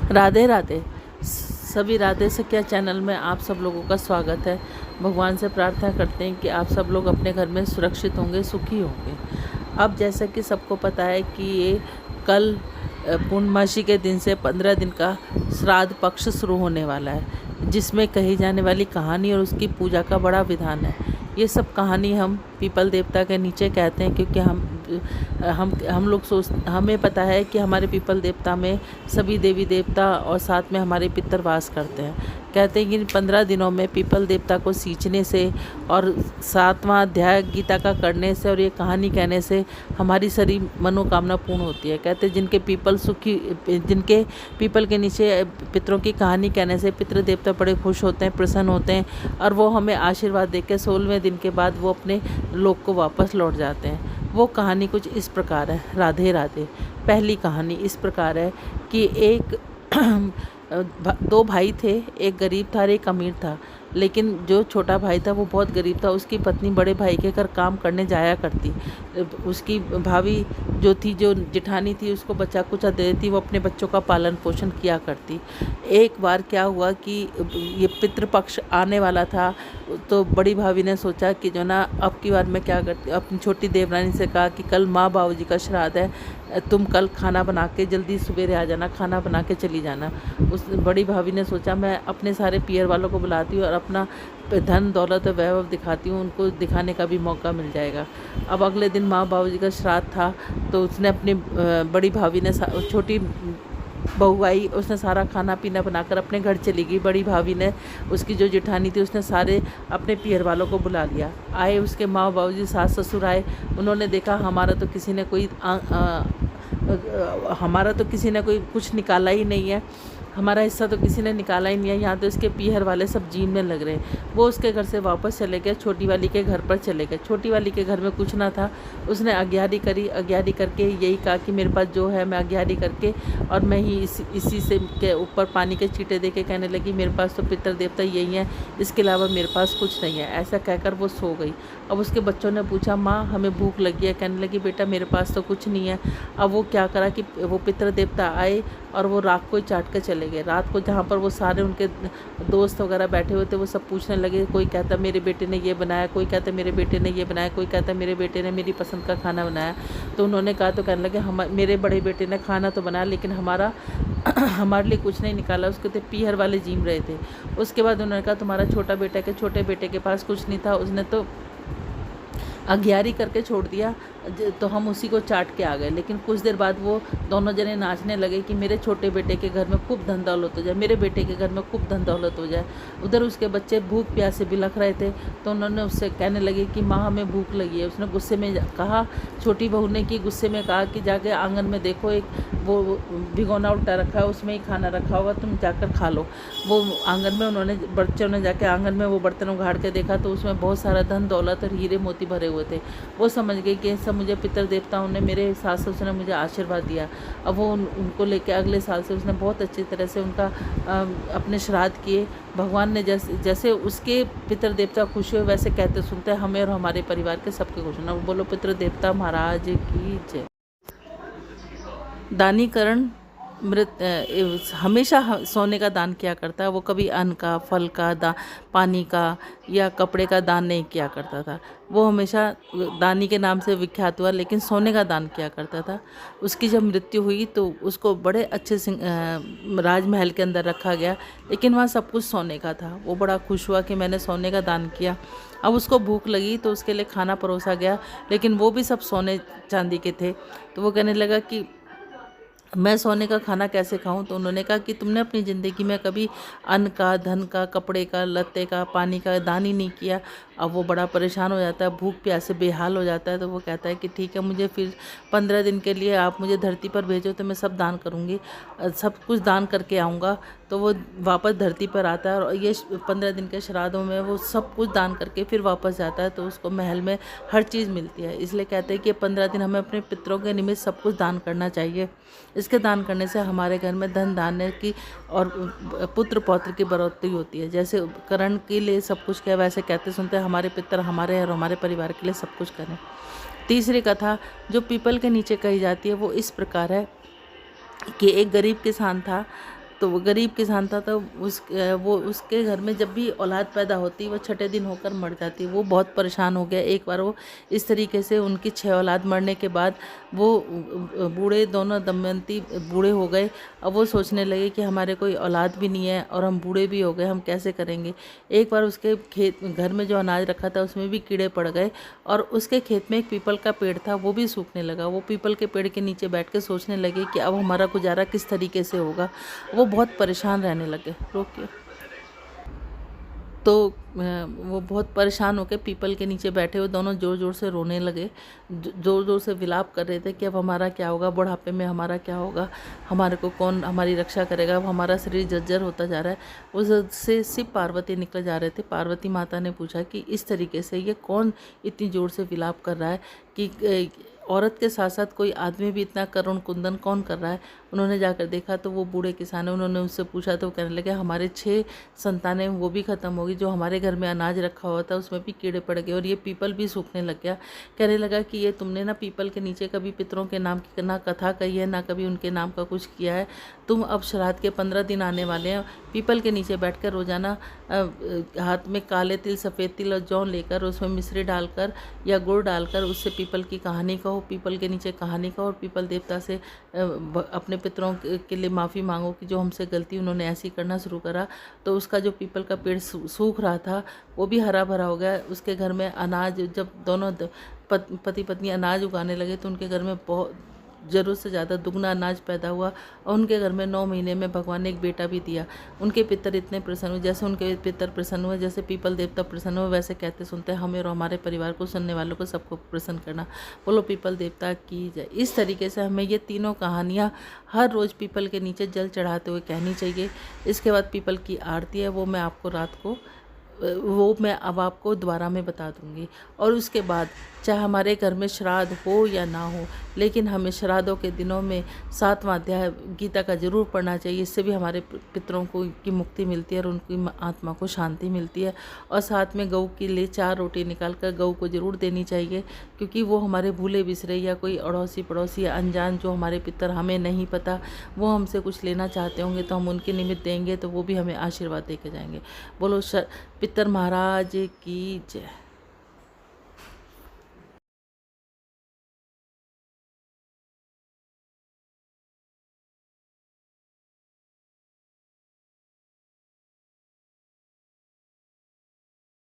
राधे राधे। सभी राधे से क्या चैनल में आप सब लोगों का स्वागत है। भगवान से प्रार्थना करते हैं कि आप सब लोग अपने घर में सुरक्षित होंगे, सुखी होंगे। अब जैसा कि सबको पता है कि ये कल पूर्णमासी के दिन से 15 दिन का श्राद्ध पक्ष शुरू होने वाला है, जिसमें कही जाने वाली कहानी और उसकी पूजा का बड़ा विधान है। ये सब कहानी हम पीपल देवता के नीचे कहते हैं, क्योंकि हम लोग हमें पता है कि हमारे पीपल देवता में सभी देवी देवता और साथ में हमारे पितर वास करते हैं। कहते हैं कि 15 दिनों में पीपल देवता को सींचने से और 7वां अध्याय गीता का करने से और ये कहानी कहने से हमारी सारी मनोकामना पूर्ण होती है। कहते हैं जिनके पीपल के नीचे पितरों की कहानी कहने से पितृ देवता बड़े खुश होते हैं, प्रसन्न होते हैं और वो हमें आशीर्वाद देकर 16वें दिन के बाद वो अपने लोक को वापस लौट जाते हैं। वो कहानी कुछ इस प्रकार है। राधे राधे। पहली कहानी इस प्रकार है कि एक दो भाई थे, एक गरीब था और एक अमीर था। लेकिन जो छोटा भाई था वो बहुत गरीब था। उसकी पत्नी बड़े भाई के घर काम करने जाया करती। उसकी भाभी जो जेठानी थी उसको बच्चा कुचा दे देती, वो अपने बच्चों का पालन पोषण किया करती। एक बार क्या हुआ कि ये पितृपक्ष आने वाला था, तो बड़ी भाभी ने सोचा कि जो ना अब की बार मैं क्या करती, अपनी छोटी देवरानी से कहा कि कल माँ बाबूजी का श्राद्ध है, तुम कल खाना बना के जल्दी सवेरे आ जाना, खाना बना के चली जाना। उस बड़ी भाभी ने सोचा मैं अपने सारे पियर वालों को बुलाती हूँ और अपना धन दौलत और वैभव दिखाती हूँ, उनको दिखाने का भी मौका मिल जाएगा। अब अगले दिन माँ बाबूजी का श्राद्ध था, तो उसने अपनी बड़ी भाभी ने छोटी बहू आई, उसने सारा खाना पीना बनाकर अपने घर चली गई। बड़ी भाभी ने, उसकी जो जेठानी थी, उसने सारे अपने पियर वालों को बुला लिया। आए उसके माँ बाबूजी, सास ससुर आए। उन्होंने देखा हमारा तो किसी ने कोई कुछ निकाला ही नहीं है, हमारा हिस्सा तो किसी ने निकाला ही नहीं है, यहाँ तो इसके पीहर वाले सब जीन में लग रहे हैं। वो उसके घर से वापस चले गए, छोटी वाली के घर पर चले गए। छोटी वाली के घर में कुछ ना था, उसने अग्यारी करी। अग्यारी करके यही कहा कि मेरे पास जो है मैं अग्यारी करके और मैं ही इसी से के ऊपर पानी के छींटे दे के कहने लगी मेरे पास तो पितर देवता यही है, इसके अलावा मेरे पास कुछ नहीं है। ऐसा कहकर वो सो गई। अब उसके बच्चों ने पूछा माँ हमें भूख लगी है, कहने लगी बेटा मेरे पास तो कुछ नहीं है। अब वो क्या करा कि वो पितर देवता आए और वो राख को चाट कर चले गए। रात को जहाँ पर वो सारे उनके दोस्त वगैरह बैठे हुए थे, वो सब पूछने लगे। कोई कहता मेरे बेटे ने ये बनाया, कोई कहता मेरे बेटे ने ये बनाया, कोई कहता मेरे बेटे ने मेरी पसंद का खाना बनाया। तो उन्होंने कहा, तो कहने लगे मेरे बड़े बेटे ने खाना तो बनाया लेकिन हमारे लिए कुछ नहीं निकाला। उसके तो पीहर वाले जीम रहे थे। उसके बाद उन्होंने कहा तुम्हारा छोटे बेटे के पास कुछ नहीं था, उसने तो अग्यारी करके छोड़ दिया, तो हम उसी को चाट के आ गए। लेकिन कुछ देर बाद वो दोनों जने नाचने लगे कि मेरे छोटे बेटे के घर में खूब धन दौलत हो जाए, मेरे बेटे के घर में खूब धन दौलत हो जाए। उधर उसके बच्चे भूख प्यास से बिलख रहे थे, तो उन्होंने उससे कहने लगे कि माँ हमें भूख लगी है। उसने गुस्से में कहा, छोटी बहू ने कि गुस्से में कहा कि जाके आंगन में देखो, एक वो भिगोना उल्टा रखा है, उसमें ही खाना रखा होगा, तुम जाकर खा लो। वो आंगन में बच्चों ने जाके आंगन में वो बर्तन उघाड़ के देखा, तो उसमें बहुत सारा धन दौलत और हीरे मोती भरे हुए थे। वो समझ गई कि सब मुझे पितर देवताओं ने, मेरे सास ससुर ने मुझे आशीर्वाद दिया। अब वो उनको लेके अगले साल से उसने बहुत अच्छी तरह से उनका अपने श्राद्ध किए। भगवान ने जैसे उसके पितर देवता खुश हुए, वैसे कहते सुनते हमें और हमारे परिवार के सबके खुश होना। बोलो पितर देवता महाराज की जय। दानीकरण हमेशा सोने का दान किया करता है। वो कभी अन्न का, फल का, पानी का या कपड़े का दान नहीं किया करता था। वो हमेशा दानी के नाम से विख्यात हुआ, लेकिन सोने का दान किया करता था। उसकी जब मृत्यु हुई तो उसको बड़े अच्छे राजमहल के अंदर रखा गया, लेकिन वहाँ सब कुछ सोने का था। वो बड़ा खुश हुआ कि मैंने सोने का दान किया। अब उसको भूख लगी तो उसके लिए खाना परोसा गया, लेकिन वो भी सब सोने चांदी के थे। तो वो कहने लगा कि मैं सोने का खाना कैसे खाऊं। तो उन्होंने कहा कि तुमने अपनी ज़िंदगी में कभी अन्न का, धन का, कपड़े का, लत्ते का, पानी का दान ही नहीं किया। अब वो बड़ा परेशान हो जाता है, भूख प्यास से बेहाल हो जाता है। तो वो कहता है कि ठीक है, मुझे फिर 15 दिन के लिए आप मुझे धरती पर भेजो तो मैं सब दान करूँगी, सब कुछ दान करके आऊँगा। तो वो वापस धरती पर आता है और ये 15 दिन के श्राद्धों में वो सब कुछ दान करके फिर वापस जाता है। तो उसको महल में हर चीज़ मिलती है। इसलिए कहते हैं कि 15 दिन हमें अपने पितरों के निमित्त सब कुछ दान करना चाहिए। इसके दान करने से हमारे घर में धन धान्य की और पुत्र पौत्र की बढ़ोतरी होती है। जैसे करण के लिए सब कुछ किया, वैसे कहते सुनते हमारे पितर हमारे और हमारे परिवार के लिए सब कुछ करें। तीसरी कथा जो पीपल के नीचे कही जाती है वो इस प्रकार है कि एक गरीब किसान था। तो वो गरीब किसान था, तो वो उसके घर में जब भी औलाद पैदा होती वो छठे दिन होकर मर जाती। वो बहुत परेशान हो गया। एक बार वो इस तरीके से उनकी 6 औलाद मरने के बाद वो बूढ़े दोनों दमयंती बूढ़े हो गए। अब वो सोचने लगे कि हमारे कोई औलाद भी नहीं है और हम बूढ़े भी हो गए, हम कैसे करेंगे। एक बार उसके खेत घर में जो अनाज रखा था उसमें भी कीड़े पड़ गए और उसके खेत में एक पीपल का पेड़ था, वो भी सूखने लगा। वो पीपल के पेड़ के नीचे बैठ के सोचने लगे कि अब हमारा गुजारा किस तरीके से होगा। वो बहुत परेशान रहने लगे। रोकिए। तो वो बहुत परेशान होकर पीपल के नीचे बैठे हुए दोनों ज़ोर ज़ोर से रोने लगे, ज़ोर ज़ोर से विलाप कर रहे थे कि अब हमारा क्या होगा, बुढ़ापे में हमारा क्या होगा, हमारे को कौन हमारी रक्षा करेगा, अब हमारा शरीर जर्जर होता जा रहा है। उससे शिव पार्वती निकल जा रहे थे। पार्वती माता ने पूछा कि इस तरीके से ये कौन इतनी ज़ोर से विलाप कर रहा है कि औरत के साथ साथ कोई आदमी भी इतना करुण कुंदन कौन कर रहा है। उन्होंने जाकर देखा तो वो बूढ़े किसान है। उन्होंने उससे पूछा तो वो कहने लगे हमारे 6 संतानें वो भी ख़त्म होगी, जो हमारे घर में अनाज रखा हुआ था उसमें भी कीड़े पड़ गए और ये पीपल भी सूखने लग गया। कहने लगा कि ये तुमने ना पीपल के नीचे कभी पितरों के नाम की ना कथा कही है, ना कभी उनके नाम का कुछ किया है। तुम अब श्राद्ध के 15 दिन आने वाले हैं, पीपल के नीचे बैठ कर रोज़ाना हाथ में काले तिल, सफ़ेद तिल और जौ लेकर उसमें मिश्री डालकर या गुड़ डालकर उससे पीपल की कहानी कहो, पीपल के नीचे कहानी कहो और पीपल देवता से अपने पितरों के लिए माफ़ी मांगो कि जो हमसे गलती उन्होंने ऐसी करना शुरू करा। तो उसका जो पीपल का पेड़ सूख रहा था वो भी हरा भरा हो गया। उसके घर में अनाज, जब दोनों पति पत्नी अनाज उगाने लगे तो उनके घर में बहुत ज़रूरत से ज़्यादा दुगना अनाज पैदा हुआ और उनके घर में 9 महीने में भगवान ने एक बेटा भी दिया। उनके पितर इतने प्रसन्न हुए, जैसे उनके पितर प्रसन्न हुए, जैसे पीपल देवता प्रसन्न हुए, वैसे कहते सुनते हमें और हमारे परिवार को, सुनने वालों को, सबको प्रसन्न करना। बोलो पीपल देवता की जय। इस तरीके से हमें ये तीनों कहानियाँ हर रोज़ पीपल के नीचे जल चढ़ाते हुए कहनी चाहिए। इसके बाद पीपल की आरती है, वो मैं आपको रात को मैं अब आपको दोबारा में बता दूंगी। और उसके बाद चाहे हमारे घर में श्राद्ध हो या ना हो, लेकिन हमें श्राद्धों के दिनों में 7वां अध्याय गीता का ज़रूर पढ़ना चाहिए। इससे भी हमारे पितरों को की मुक्ति मिलती है और उनकी आत्मा को शांति मिलती है। और साथ में गऊ के लिए 4 रोटी निकाल कर गऊ को ज़रूर देनी चाहिए, क्योंकि वो हमारे भूले बिसरे या कोई अड़ोसी पड़ोसी या अनजान जो हमारे पितर हमें नहीं पता वो हमसे कुछ लेना चाहते होंगे तो हम उनके निमित्त देंगे तो वो भी हमें आशीर्वाद दे के जाएंगे। बोलो पितर महाराज की जय।